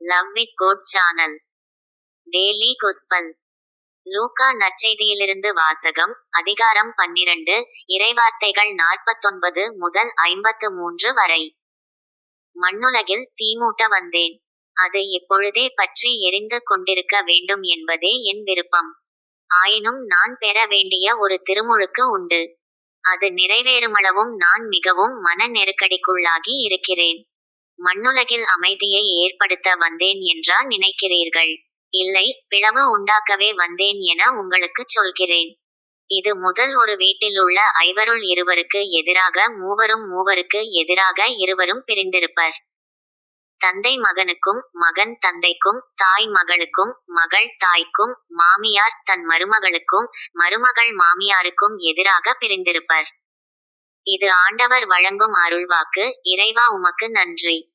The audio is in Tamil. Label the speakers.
Speaker 1: Love with code channel daily gospel. லூக்கா நற்செய்தியிலிருந்து வாசகம். அதிகாரம் 12, இறைவார்த்தைகள் 49 முதல் 53 வரை. மண்ணுலகில் தீமூட்ட வந்தேன். அது இப்பொழுதே பற்றி எரிந்து கொண்டிருக்க வேண்டும் என்பதே என் விருப்பம். ஆயினும் நான் பெற வேண்டிய ஒரு திருமுழுக்கு உண்டு. அது நிறைவேறுமளவும் நான் மிகவும் மன நெருக்கடிக்குள்ளாகி இருக்கிறேன். மண்ணுலகில் அமைதியை ஏற்படுத்த வந்தேன் என்றா நினைக்கிறீர்கள்? இல்லை, பிளவு உண்டாக்கவே வந்தேன் என உங்களுக்குச் சொல்கிறேன். இது முதல் ஒரு வீட்டிலுள்ள ஐவருள் இருவருக்கு எதிராக மூவரும் மூவருக்கு எதிராக இருவரும் பிரிந்திருப்பர். தந்தை மகனுக்கும் மகன் தந்தைக்கும் தாய் மகளுக்கும் மகள் தாய்க்கும் மாமியார் தன் மருமகளுக்கும் மருமகள் மாமியாருக்கும் எதிராக பிரிந்திருப்பர். இது ஆண்டவர் வழங்கும் அருள்வாக்கு. இறைவா உமக்கு நன்றி.